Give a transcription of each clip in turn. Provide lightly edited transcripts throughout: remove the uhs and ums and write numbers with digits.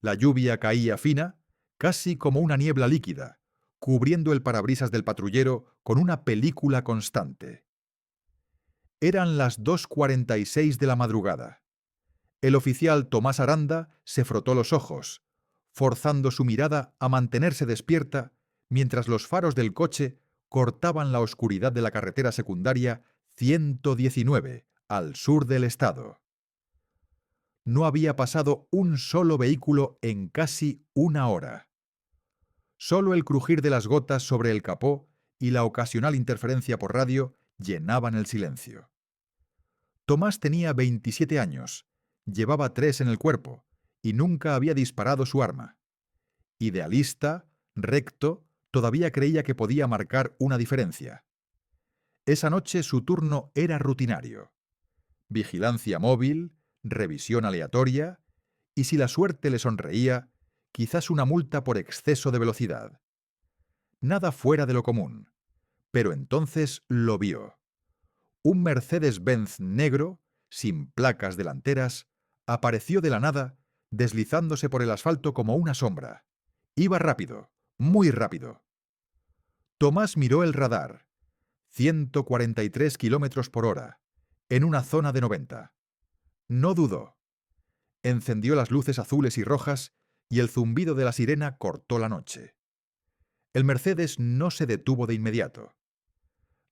La lluvia caía fina, casi como una niebla líquida, cubriendo el parabrisas del patrullero con una película constante. Eran las 2:46 de la madrugada. El oficial Tomás Aranda se frotó los ojos, forzando su mirada a mantenerse despierta mientras los faros del coche cortaban la oscuridad de la carretera secundaria 119 al sur del estado. No había pasado un solo vehículo en casi una hora. Solo el crujir de las gotas sobre el capó y la ocasional interferencia por radio llenaban el silencio. Tomás tenía 27 años, llevaba 3 en el cuerpo y nunca había disparado su arma. Idealista, recto, todavía creía que podía marcar una diferencia. Esa noche su turno era rutinario. Vigilancia móvil, revisión aleatoria y, si la suerte le sonreía, quizás una multa por exceso de velocidad. Nada fuera de lo común, pero entonces lo vio. Un Mercedes-Benz negro, sin placas delanteras, apareció de la nada, deslizándose por el asfalto como una sombra. Iba rápido, muy rápido. Tomás miró el radar. 143 kilómetros por hora, en una zona de 90. No dudó. Encendió las luces azules y rojas y el zumbido de la sirena cortó la noche. El Mercedes no se detuvo de inmediato.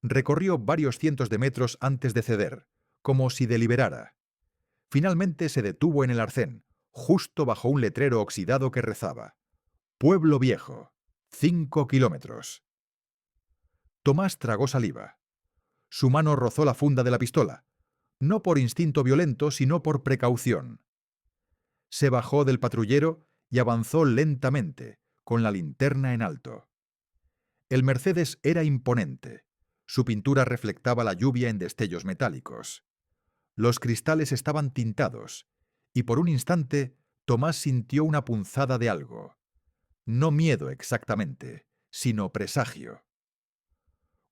Recorrió varios cientos de metros antes de ceder, como si deliberara. Finalmente se detuvo en el arcén, justo bajo un letrero oxidado que rezaba: Pueblo Viejo, 5 kilómetros. Tomás tragó saliva. Su mano rozó la funda de la pistola, no por instinto violento, sino por precaución. Se bajó del patrullero y avanzó lentamente, con la linterna en alto. El Mercedes era imponente. Su pintura reflectaba la lluvia en destellos metálicos. Los cristales estaban tintados, y por un instante Tomás sintió una punzada de algo. No miedo exactamente, sino presagio.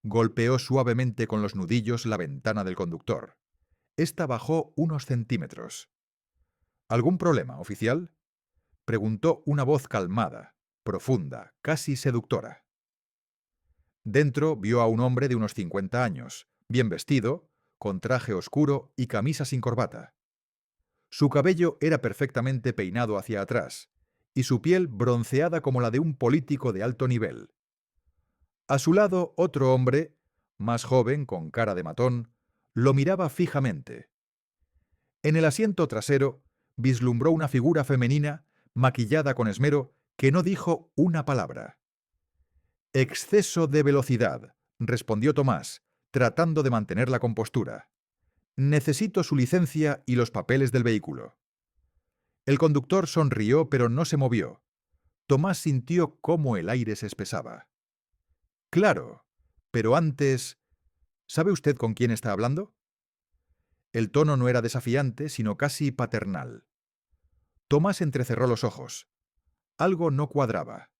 Golpeó suavemente con los nudillos la ventana del conductor. Esta bajó unos centímetros. ¿Algún problema, oficial?, preguntó una voz calmada, profunda, casi seductora. Dentro vio a un hombre de unos 50 años, bien vestido, con traje oscuro y camisa sin corbata. Su cabello era perfectamente peinado hacia atrás, y su piel bronceada como la de un político de alto nivel. A su lado, otro hombre, más joven, con cara de matón, lo miraba fijamente. En el asiento trasero vislumbró una figura femenina, maquillada con esmero, que no dijo una palabra. «Exceso de velocidad», respondió Tomás, tratando de mantener la compostura. «Necesito su licencia y los papeles del vehículo». El conductor sonrió, pero no se movió. Tomás sintió cómo el aire se espesaba. «Claro, pero antes... ¿Sabe usted con quién está hablando?». El tono no era desafiante, sino casi paternal. Tomás entrecerró los ojos. Algo no cuadraba.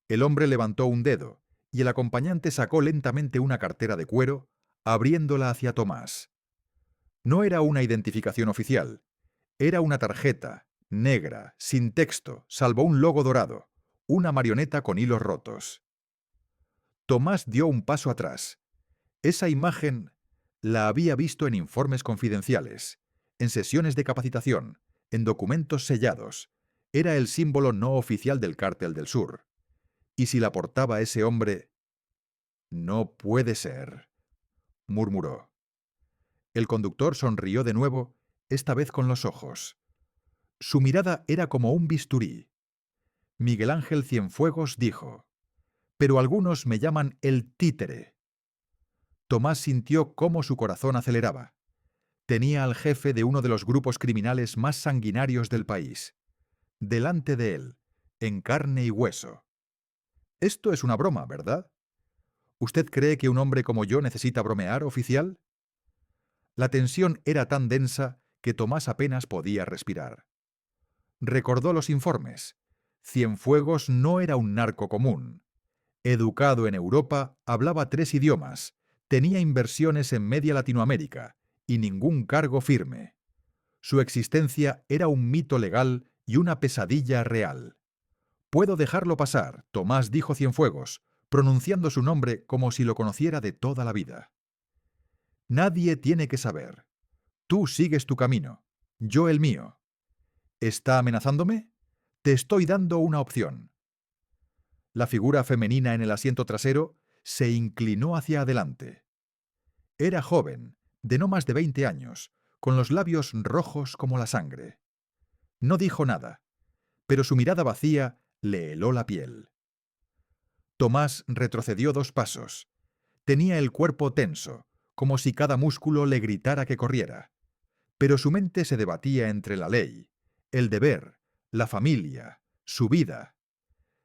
El hombre levantó un dedo, y el acompañante sacó lentamente una cartera de cuero, abriéndola hacia Tomás. No era una identificación oficial. Era una tarjeta, negra, sin texto, salvo un logo dorado, una marioneta con hilos rotos. Tomás dio un paso atrás. Esa imagen la había visto en informes confidenciales, en sesiones de capacitación, en documentos sellados. Era el símbolo no oficial del Cártel del Sur. ¿Y si la portaba ese hombre? «No puede ser», murmuró. El conductor sonrió de nuevo, esta vez con los ojos. Su mirada era como un bisturí. Miguel Ángel Cienfuegos dijo: «Pero algunos me llaman el títere». Tomás sintió cómo su corazón aceleraba. Tenía al jefe de uno de los grupos criminales más sanguinarios del país. Delante de él, en carne y hueso. «Esto es una broma, ¿verdad? ¿Usted cree que un hombre como yo necesita bromear, oficial?». La tensión era tan densa que Tomás apenas podía respirar. Recordó los informes. Cienfuegos no era un narco común. Educado en Europa, hablaba 3 idiomas, tenía inversiones en media Latinoamérica y ningún cargo firme. Su existencia era un mito legal y una pesadilla real. «Puedo dejarlo pasar», Tomás dijo Cienfuegos, pronunciando su nombre como si lo conociera de toda la vida. «Nadie tiene que saber. Tú sigues tu camino, yo el mío. ¿Está amenazándome? Te estoy dando una opción». La figura femenina en el asiento trasero se inclinó hacia adelante. Era joven, de no más de 20 años, con los labios rojos como la sangre. No dijo nada, pero su mirada vacía le heló la piel. Tomás retrocedió 2 pasos. Tenía el cuerpo tenso, como si cada músculo le gritara que corriera. Pero su mente se debatía entre la ley, el deber, la familia, su vida.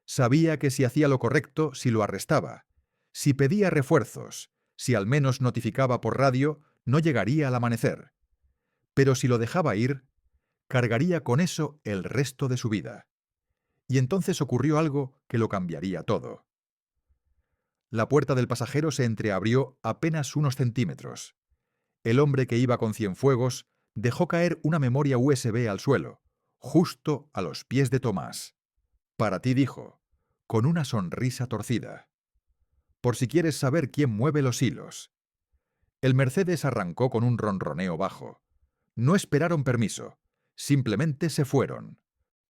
Sabía que si hacía lo correcto, si lo arrestaba, si pedía refuerzos, si al menos notificaba por radio, no llegaría al amanecer. Pero si lo dejaba ir, cargaría con eso el resto de su vida. Y entonces ocurrió algo que lo cambiaría todo. La puerta del pasajero se entreabrió apenas unos centímetros. El hombre que iba con Cienfuegos dejó caer una memoria USB al suelo, justo a los pies de Tomás. «Para ti», dijo, con una sonrisa torcida. «Por si quieres saber quién mueve los hilos». El Mercedes arrancó con un ronroneo bajo. No esperaron permiso, simplemente se fueron.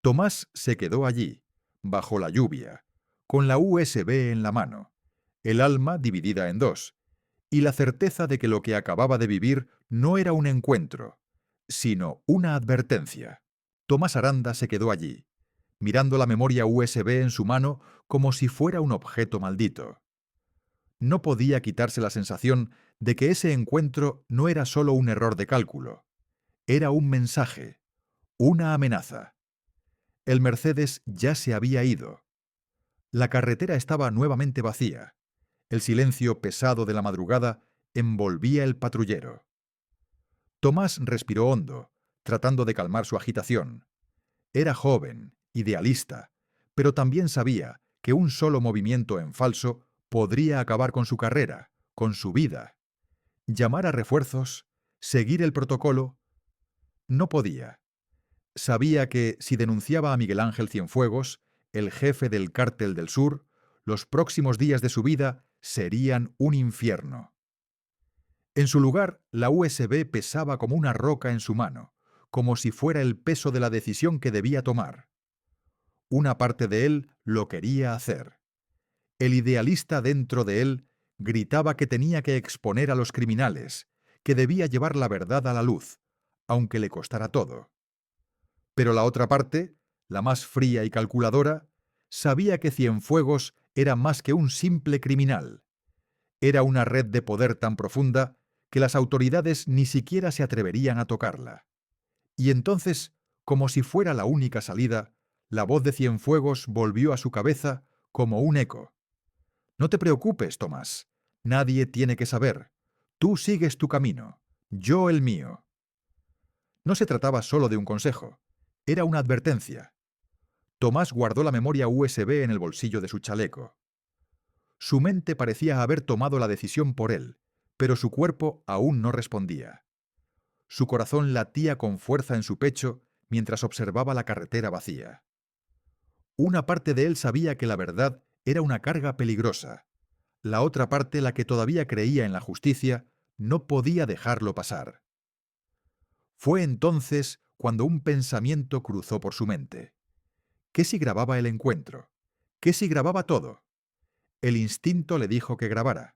Tomás se quedó allí, bajo la lluvia, con la USB en la mano, el alma dividida en 2, y la certeza de que lo que acababa de vivir no era un encuentro, sino una advertencia. Tomás Aranda se quedó allí, mirando la memoria USB en su mano como si fuera un objeto maldito. No podía quitarse la sensación de que ese encuentro no era solo un error de cálculo, era un mensaje, una amenaza. El Mercedes ya se había ido. La carretera estaba nuevamente vacía. El silencio pesado de la madrugada envolvía el patrullero. Tomás respiró hondo, tratando de calmar su agitación. Era joven, idealista, pero también sabía que un solo movimiento en falso podría acabar con su carrera, con su vida. Llamar a refuerzos, seguir el protocolo, no podía. Sabía que si denunciaba a Miguel Ángel Cienfuegos, el jefe del Cártel del Sur, los próximos días de su vida serían un infierno. En su lugar, la USB pesaba como una roca en su mano, como si fuera el peso de la decisión que debía tomar. Una parte de él lo quería hacer. El idealista dentro de él gritaba que tenía que exponer a los criminales, que debía llevar la verdad a la luz, aunque le costara todo. Pero la otra parte, la más fría y calculadora, sabía que Cienfuegos era más que un simple criminal. Era una red de poder tan profunda que las autoridades ni siquiera se atreverían a tocarla. Y entonces, como si fuera la única salida, la voz de Cienfuegos volvió a su cabeza como un eco. «No te preocupes, Tomás. Nadie tiene que saber. Tú sigues tu camino, yo el mío». No se trataba solo de un consejo. Era una advertencia. Tomás guardó la memoria USB en el bolsillo de su chaleco. Su mente parecía haber tomado la decisión por él, pero su cuerpo aún no respondía. Su corazón latía con fuerza en su pecho mientras observaba la carretera vacía. Una parte de él sabía que la verdad era una carga peligrosa. La otra parte, la que todavía creía en la justicia, no podía dejarlo pasar. Fue entonces cuando un pensamiento cruzó por su mente. ¿Qué si grababa el encuentro? ¿Qué si grababa todo? El instinto le dijo que grabara.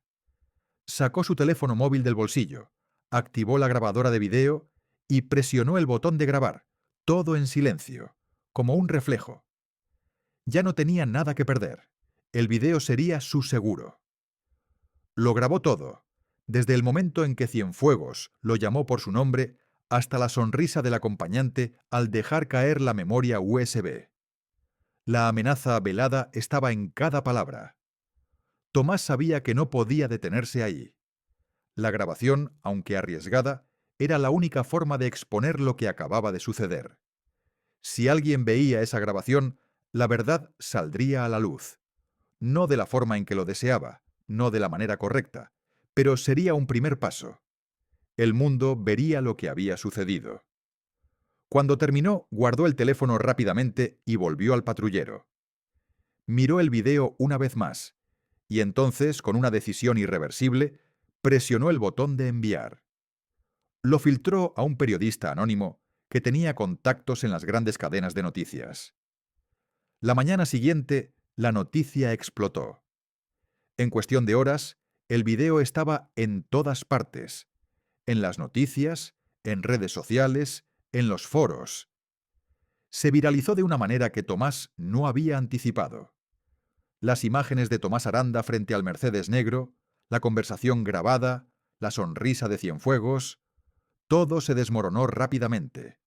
Sacó su teléfono móvil del bolsillo, activó la grabadora de video y presionó el botón de grabar, todo en silencio, como un reflejo. Ya no tenía nada que perder. El video sería su seguro. Lo grabó todo, desde el momento en que Cienfuegos lo llamó por su nombre hasta la sonrisa del acompañante al dejar caer la memoria USB. La amenaza velada estaba en cada palabra. Tomás sabía que no podía detenerse ahí. La grabación, aunque arriesgada, era la única forma de exponer lo que acababa de suceder. Si alguien veía esa grabación, la verdad saldría a la luz. No de la forma en que lo deseaba, no de la manera correcta, pero sería un primer paso. El mundo vería lo que había sucedido. Cuando terminó, guardó el teléfono rápidamente y volvió al patrullero. Miró el video una vez más, y entonces, con una decisión irreversible, presionó el botón de enviar. Lo filtró a un periodista anónimo que tenía contactos en las grandes cadenas de noticias. La mañana siguiente, la noticia explotó. En cuestión de horas, el video estaba en todas partes, en las noticias, en redes sociales, en los foros. Se viralizó de una manera que Tomás no había anticipado. Las imágenes de Tomás Aranda frente al Mercedes negro, la conversación grabada, la sonrisa de Cienfuegos, todo se desmoronó rápidamente.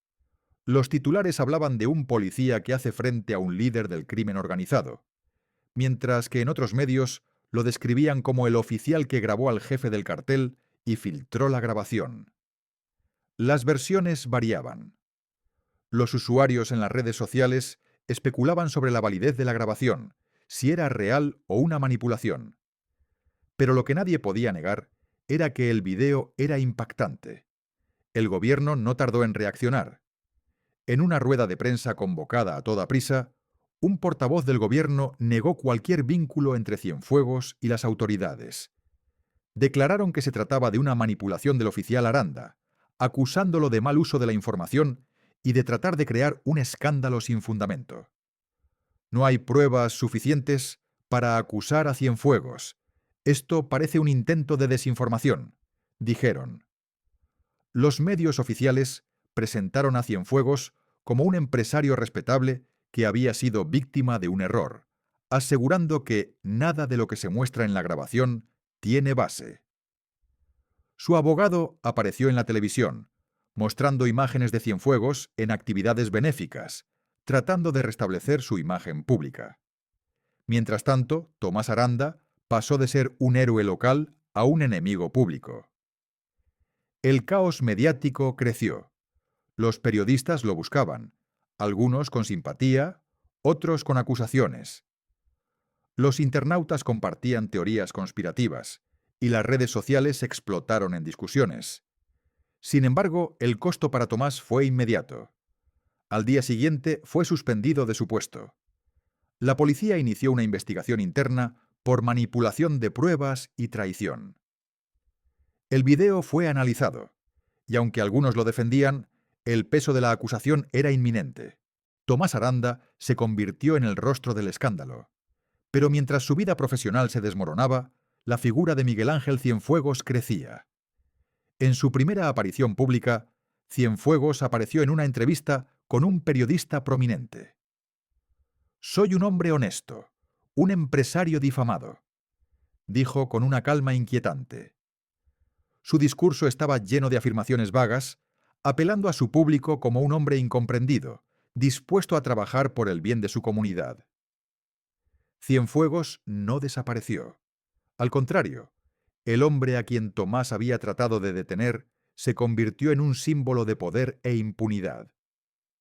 Los titulares hablaban de un policía que hace frente a un líder del crimen organizado, mientras que en otros medios lo describían como el oficial que grabó al jefe del cartel y filtró la grabación. Las versiones variaban. Los usuarios en las redes sociales especulaban sobre la validez de la grabación, si era real o una manipulación. Pero lo que nadie podía negar era que el video era impactante. El gobierno no tardó en reaccionar. En una rueda de prensa convocada a toda prisa, un portavoz del gobierno negó cualquier vínculo entre Cienfuegos y las autoridades. Declararon que se trataba de una manipulación del oficial Aranda, acusándolo de mal uso de la información y de tratar de crear un escándalo sin fundamento. No hay pruebas suficientes para acusar a Cienfuegos. Esto parece un intento de desinformación, dijeron. Los medios oficiales presentaron a Cienfuegos como un empresario respetable que había sido víctima de un error, asegurando que nada de lo que se muestra en la grabación tiene base. Su abogado apareció en la televisión, mostrando imágenes de Cienfuegos en actividades benéficas, tratando de restablecer su imagen pública. Mientras tanto, Tomás Aranda pasó de ser un héroe local a un enemigo público. El caos mediático creció. Los periodistas lo buscaban, algunos con simpatía, otros con acusaciones. Los internautas compartían teorías conspirativas, y las redes sociales explotaron en discusiones. Sin embargo, el costo para Tomás fue inmediato. Al día siguiente fue suspendido de su puesto. La policía inició una investigación interna por manipulación de pruebas y traición. El video fue analizado, y aunque algunos lo defendían, el peso de la acusación era inminente. Tomás Aranda se convirtió en el rostro del escándalo. Pero mientras su vida profesional se desmoronaba, la figura de Miguel Ángel Cienfuegos crecía. En su primera aparición pública, Cienfuegos apareció en una entrevista con un periodista prominente. «Soy un hombre honesto, un empresario difamado», dijo con una calma inquietante. Su discurso estaba lleno de afirmaciones vagas, apelando a su público como un hombre incomprendido, dispuesto a trabajar por el bien de su comunidad. Cienfuegos no desapareció. Al contrario, el hombre a quien Tomás había tratado de detener se convirtió en un símbolo de poder e impunidad.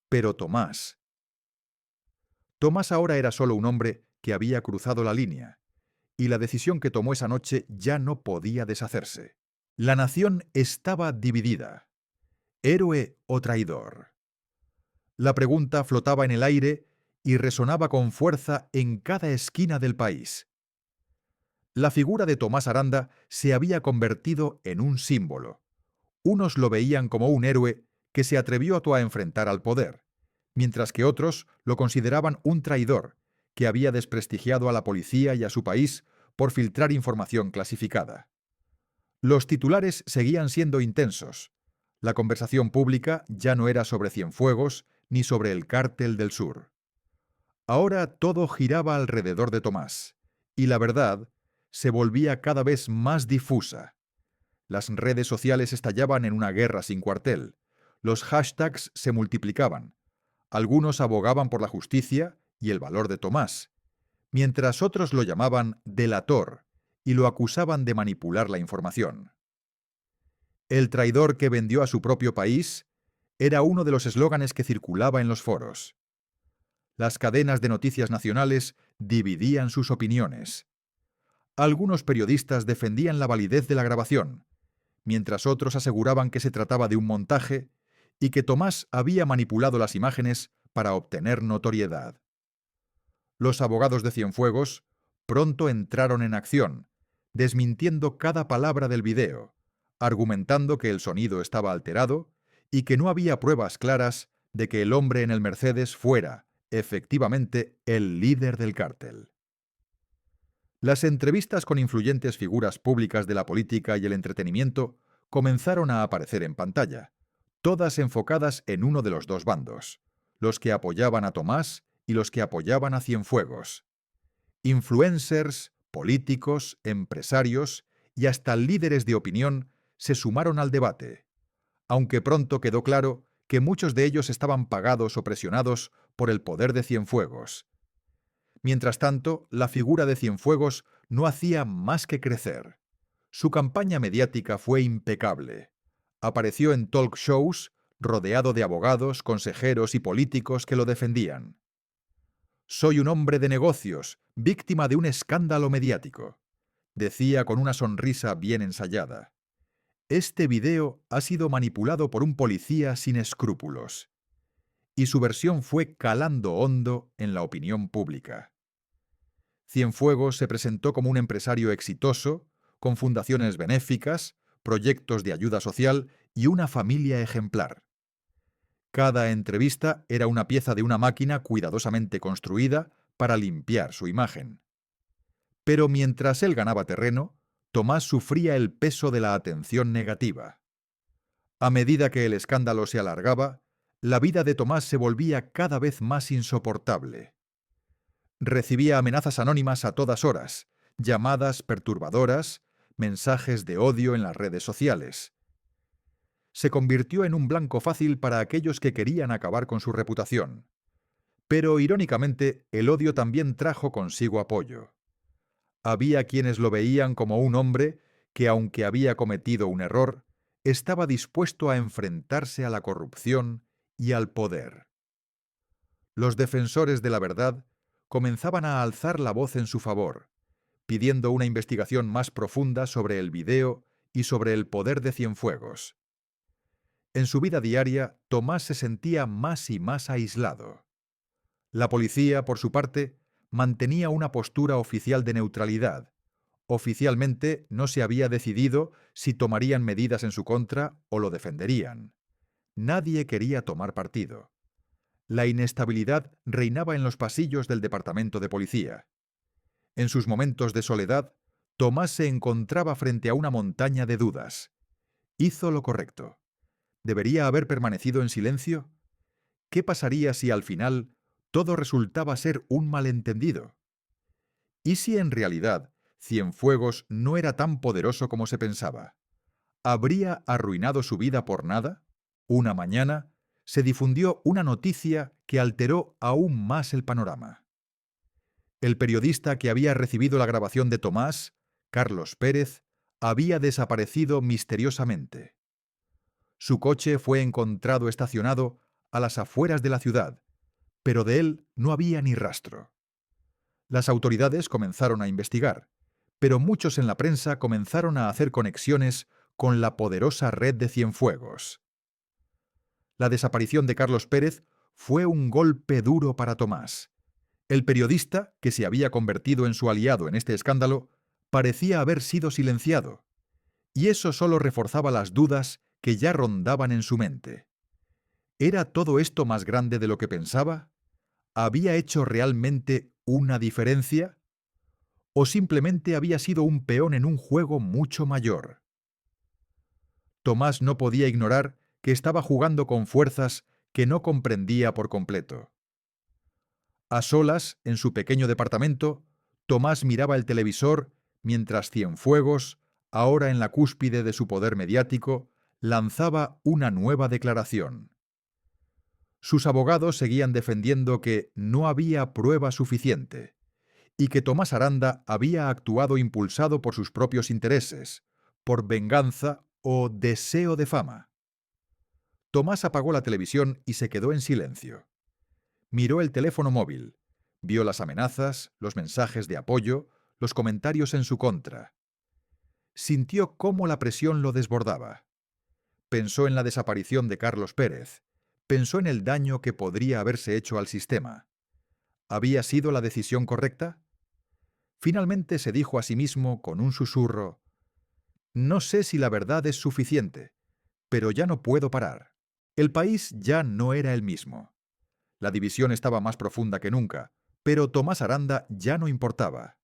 Pero Tomás ahora era solo un hombre que había cruzado la línea, y la decisión que tomó esa noche ya no podía deshacerse. La nación estaba dividida. ¿Héroe o traidor? La pregunta flotaba en el aire y resonaba con fuerza en cada esquina del país. La figura de Tomás Aranda se había convertido en un símbolo. Unos lo veían como un héroe que se atrevió a enfrentar al poder, mientras que otros lo consideraban un traidor que había desprestigiado a la policía y a su país por filtrar información clasificada. Los titulares seguían siendo intensos. La conversación pública ya no era sobre Cienfuegos ni sobre el Cártel del Sur. Ahora todo giraba alrededor de Tomás, y la verdad se volvía cada vez más difusa. Las redes sociales estallaban en una guerra sin cuartel. Los hashtags se multiplicaban. Algunos abogaban por la justicia y el valor de Tomás, mientras otros lo llamaban delator y lo acusaban de manipular la información. El traidor que vendió a su propio país era uno de los eslóganes que circulaba en los foros. Las cadenas de noticias nacionales dividían sus opiniones. Algunos periodistas defendían la validez de la grabación, mientras otros aseguraban que se trataba de un montaje y que Tomás había manipulado las imágenes para obtener notoriedad. Los abogados de Cienfuegos pronto entraron en acción, desmintiendo cada palabra del video, argumentando que el sonido estaba alterado y que no había pruebas claras de que el hombre en el Mercedes fuera, efectivamente, el líder del cártel. Las entrevistas con influyentes figuras públicas de la política y el entretenimiento comenzaron a aparecer en pantalla, todas enfocadas en uno de los dos bandos, los que apoyaban a Tomás y los que apoyaban a Cienfuegos. Influencers, políticos, empresarios y hasta líderes de opinión se sumaron al debate, aunque pronto quedó claro que muchos de ellos estaban pagados o presionados por el poder de Cienfuegos. Mientras tanto, la figura de Cienfuegos no hacía más que crecer. Su campaña mediática fue impecable. Apareció en talk shows, rodeado de abogados, consejeros y políticos que lo defendían. «Soy un hombre de negocios, víctima de un escándalo mediático», decía con una sonrisa bien ensayada. Este video ha sido manipulado por un policía sin escrúpulos. Y su versión fue calando hondo en la opinión pública. Cienfuegos se presentó como un empresario exitoso, con fundaciones benéficas, proyectos de ayuda social y una familia ejemplar. Cada entrevista era una pieza de una máquina cuidadosamente construida para limpiar su imagen. Pero mientras él ganaba terreno, Tomás sufría el peso de la atención negativa. A medida que el escándalo se alargaba, la vida de Tomás se volvía cada vez más insoportable. Recibía amenazas anónimas a todas horas, llamadas perturbadoras, mensajes de odio en las redes sociales. Se convirtió en un blanco fácil para aquellos que querían acabar con su reputación. Pero, irónicamente, el odio también trajo consigo apoyo. Había quienes lo veían como un hombre que, aunque había cometido un error, estaba dispuesto a enfrentarse a la corrupción y al poder. Los defensores de la verdad comenzaban a alzar la voz en su favor, pidiendo una investigación más profunda sobre el video y sobre el poder de Cienfuegos. En su vida diaria, Tomás se sentía más y más aislado. La policía, por su parte, mantenía una postura oficial de neutralidad. Oficialmente no se había decidido si tomarían medidas en su contra o lo defenderían. Nadie quería tomar partido. La inestabilidad reinaba en los pasillos del departamento de policía. En sus momentos de soledad, Tomás se encontraba frente a una montaña de dudas. ¿Hizo lo correcto? ¿Debería haber permanecido en silencio? ¿Qué pasaría si al final todo resultaba ser un malentendido? ¿Y si en realidad Cienfuegos no era tan poderoso como se pensaba? ¿Habría arruinado su vida por nada? Una mañana se difundió una noticia que alteró aún más el panorama. El periodista que había recibido la grabación de Tomás, Carlos Pérez, había desaparecido misteriosamente. Su coche fue encontrado estacionado a las afueras de la ciudad, pero de él no había ni rastro. Las autoridades comenzaron a investigar, pero muchos en la prensa comenzaron a hacer conexiones con la poderosa red de Cienfuegos. La desaparición de Carlos Pérez fue un golpe duro para Tomás. El periodista, que se había convertido en su aliado en este escándalo, parecía haber sido silenciado, y eso solo reforzaba las dudas que ya rondaban en su mente. ¿Era todo esto más grande de lo que pensaba? ¿Había hecho realmente una diferencia? ¿O simplemente había sido un peón en un juego mucho mayor? Tomás no podía ignorar que estaba jugando con fuerzas que no comprendía por completo. A solas, en su pequeño departamento, Tomás miraba el televisor mientras Cienfuegos, ahora en la cúspide de su poder mediático, lanzaba una nueva declaración. Sus abogados seguían defendiendo que no había prueba suficiente y que Tomás Aranda había actuado impulsado por sus propios intereses, por venganza o deseo de fama. Tomás apagó la televisión y se quedó en silencio. Miró el teléfono móvil, vio las amenazas, los mensajes de apoyo, los comentarios en su contra. Sintió cómo la presión lo desbordaba. pensó en la desaparición de Carlos Pérez, pensó en el daño que podría haberse hecho al sistema. ¿Había sido la decisión correcta? Finalmente se dijo a sí mismo con un susurro: no sé si la verdad es suficiente, pero ya no puedo parar. El país ya no era el mismo. La división estaba más profunda que nunca, pero Tomás Aranda ya no importaba.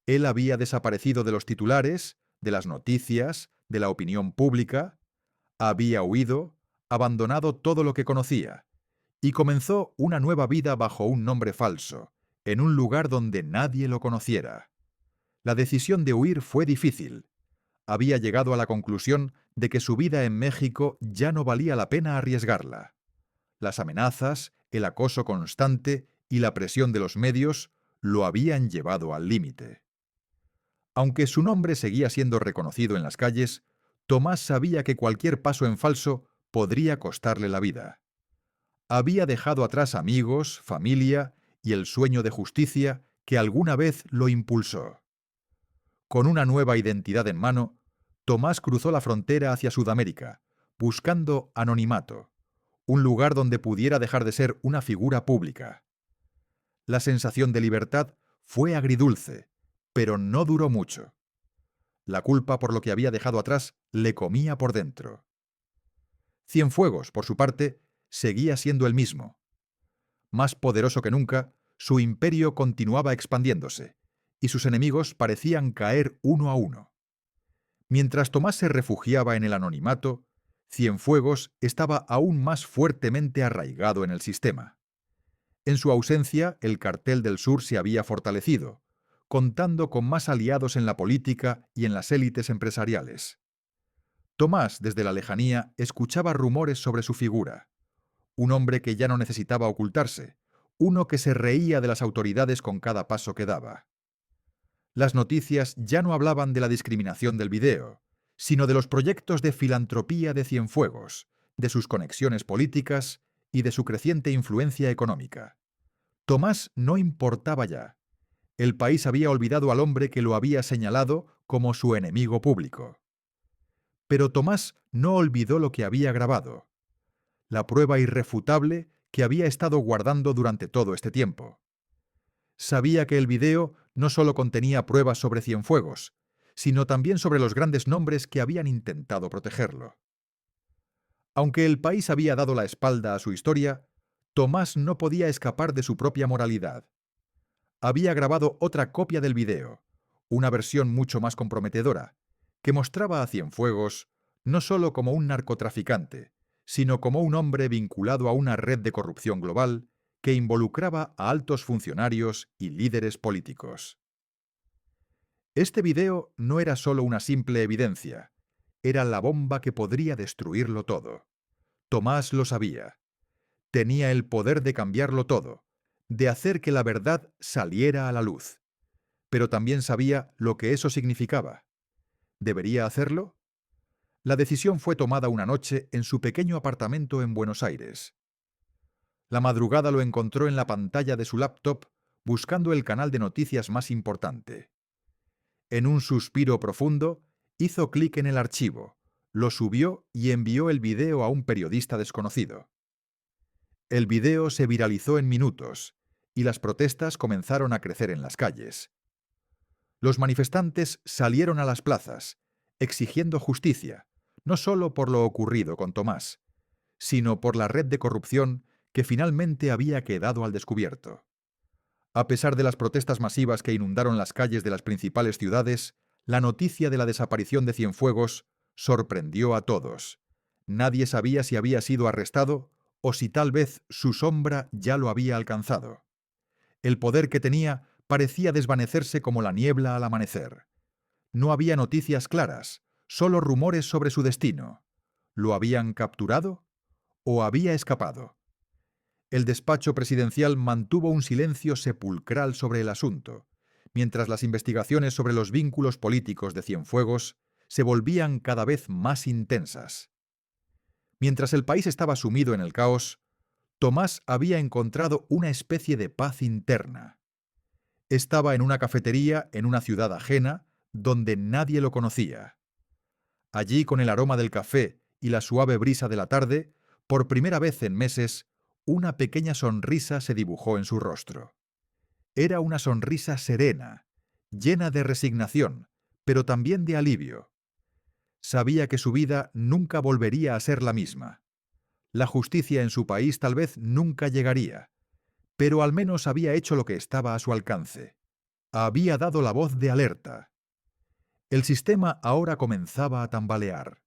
Él había desaparecido de los titulares, de las noticias, de la opinión pública, había huido, abandonado todo lo que conocía, y comenzó una nueva vida bajo un nombre falso, en un lugar donde nadie lo conociera. La decisión de huir fue difícil. Había llegado a la conclusión de que su vida en México ya no valía la pena arriesgarla. Las amenazas, el acoso constante y la presión de los medios lo habían llevado al límite. Aunque su nombre seguía siendo reconocido en las calles, Tomás sabía que cualquier paso en falso podría costarle la vida. Había dejado atrás amigos, familia y el sueño de justicia que alguna vez lo impulsó. Con una nueva identidad en mano, Tomás cruzó la frontera hacia Sudamérica, buscando anonimato, un lugar donde pudiera dejar de ser una figura pública. La sensación de libertad fue agridulce, pero no duró mucho. La culpa por lo que había dejado atrás le comía por dentro. Cienfuegos, por su parte, seguía siendo el mismo. Más poderoso que nunca, su imperio continuaba expandiéndose, y sus enemigos parecían caer uno a uno. Mientras Tomás se refugiaba en el anonimato, Cienfuegos estaba aún más fuertemente arraigado en el sistema. En su ausencia, el Cartel del Sur se había fortalecido, contando con más aliados en la política y en las élites empresariales. Tomás, desde la lejanía, escuchaba rumores sobre su figura. Un hombre que ya no necesitaba ocultarse, uno que se reía de las autoridades con cada paso que daba. Las noticias ya no hablaban de la discriminación del video, sino de los proyectos de filantropía de Cienfuegos, de sus conexiones políticas y de su creciente influencia económica. Tomás no importaba ya. El país había olvidado al hombre que lo había señalado como su enemigo público. Pero Tomás no olvidó lo que había grabado, la prueba irrefutable que había estado guardando durante todo este tiempo. Sabía que el video no solo contenía pruebas sobre Cienfuegos, sino también sobre los grandes nombres que habían intentado protegerlo. Aunque el país había dado la espalda a su historia, Tomás no podía escapar de su propia moralidad. Había grabado otra copia del video, una versión mucho más comprometedora, que mostraba a Cienfuegos no solo como un narcotraficante, sino como un hombre vinculado a una red de corrupción global que involucraba a altos funcionarios y líderes políticos. Este video no era solo una simple evidencia, era la bomba que podría destruirlo todo. Tomás lo sabía. Tenía el poder de cambiarlo todo, de hacer que la verdad saliera a la luz. Pero también sabía lo que eso significaba. ¿Debería hacerlo? La decisión fue tomada una noche en su pequeño apartamento en Buenos Aires. La madrugada lo encontró en la pantalla de su laptop buscando el canal de noticias más importante. En un suspiro profundo, hizo clic en el archivo, lo subió y envió el video a un periodista desconocido. El video se viralizó en minutos y las protestas comenzaron a crecer en las calles. Los manifestantes salieron a las plazas, exigiendo justicia, no solo por lo ocurrido con Tomás, sino por la red de corrupción que finalmente había quedado al descubierto. A pesar de las protestas masivas que inundaron las calles de las principales ciudades, la noticia de la desaparición de Cienfuegos sorprendió a todos. Nadie sabía si había sido arrestado o si tal vez su sombra ya lo había alcanzado. El poder que tenía parecía desvanecerse como la niebla al amanecer. No había noticias claras, solo rumores sobre su destino. ¿Lo habían capturado o había escapado? El despacho presidencial mantuvo un silencio sepulcral sobre el asunto, mientras las investigaciones sobre los vínculos políticos de Cienfuegos se volvían cada vez más intensas. Mientras el país estaba sumido en el caos, Tomás había encontrado una especie de paz interna. Estaba en una cafetería en una ciudad ajena, donde nadie lo conocía. Allí, con el aroma del café y la suave brisa de la tarde, por primera vez en meses, una pequeña sonrisa se dibujó en su rostro. Era una sonrisa serena, llena de resignación, pero también de alivio. Sabía que su vida nunca volvería a ser la misma. La justicia en su país tal vez nunca llegaría, pero al menos había hecho lo que estaba a su alcance. Había dado la voz de alerta. El sistema ahora comenzaba a tambalear.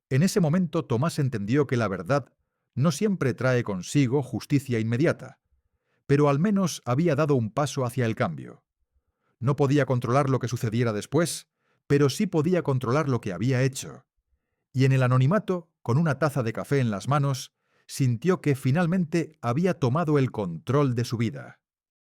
En ese momento Tomás entendió que la verdad no siempre trae consigo justicia inmediata, pero al menos había dado un paso hacia el cambio. No podía controlar lo que sucediera después, pero sí podía controlar lo que había hecho. Y en el anonimato, con una taza de café en las manos, sintió que finalmente había tomado el control de su vida.